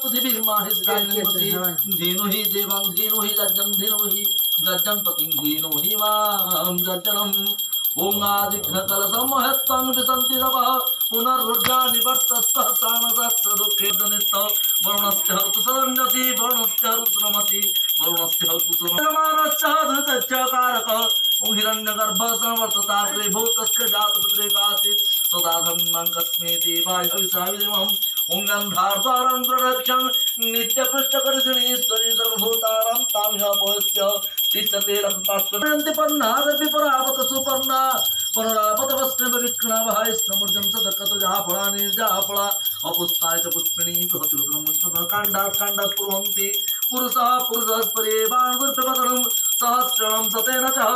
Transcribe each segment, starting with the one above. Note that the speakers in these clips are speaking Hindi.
पृथिवीर्माहिष्कान्यमसि धेनु हि देवां धेनु हि जज्जं पतिं धेनु हि मां जज्जनम् ओं आदिघ्नकलसमहत्तं विसन्ति तपः पुनर्वृद्धा निवर्तस्तः सानसत्स दुःखे जनिस्तः वरुणस्य ऋतुसदन्यसि वरुणस्य ऋतुश्रमसि वरुणस्य ऋतुसमानश्च धृतश्चकारकः ओं हिरण्यगर्भः संवर्तताग्रे भूतस्य जातपुत्रेकासीत् सदा धर्मं कस्मै देवाय हविषाविधिमहम् ओं गन्धार्द्वारं प्रदक्षं नित्यपृष्ठकर्षणीश्वरी सर्वभूतानां ताम्यपोष्य तिष्ठते रत्नपास्वनन्ति पन्नादपि परावत सुपर्णा पनुरावत वस्त्रं विक्रणवहायस्नमुर्जं सदकतो जाफला निर्जाफला अपुष्पाय च पुष्पिणी बृहति रत्नमुच्चन काण्डात् काण्डात् पुरुहन्ति पुरुषः पुरुषस्परे बाणगुर्भवदनं सहस्रणं सतेन च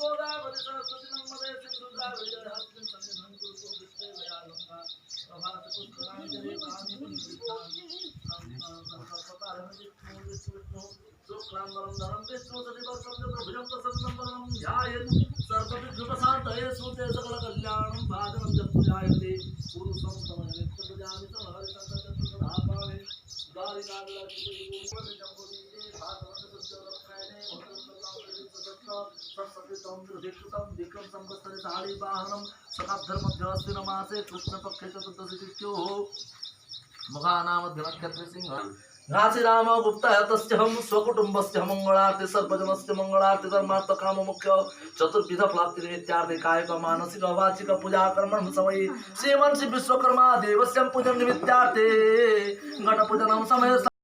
गोदावरी सरस्वती नर्मदे सिंधु कावेरी हस्तिन सन्निधं कुरुतो विश्वे दयालुंगा प्रभात पुष्करांजलि कांति पुष्पितां विष्णु शुक्लांबरं धरं विष्णु सदिवर्षं चतुर्भुजं प्रसन्नं वदनं ध्यायेत् सर्वविघ्नोपशान्तये सुते सकलकल्याणं भाजनं जप्तुजायते पुरुषं समहरितभुजामि समहरितचतुर्धापावे द्वारिकाविलासिते जम्बुदीपे भागवतसुद्धरत्नयने विक्रम संवत्सरे शालिवाहनं शकाब्धर्मध्यस्मिन् कृष्णपक्षे चतुर्दशी तिथ्योः मुखानामध्यनक्षत्रे सिंह घासी राम गुप्तः तस्यहं स्वकुटुम्बस्य मंगलार्थे सर्वजनस्य मंगलार्थे धर्मार्थ काम मुख्य चतुर्विध प्राप्ति निमित्तार्थे कायिक मानसिक वाचिक पूजा कर्मणि समये श्रीमन् श्री विश्वकर्मा देवस्य पूजन निमित्तार्थे घट पूजनं समये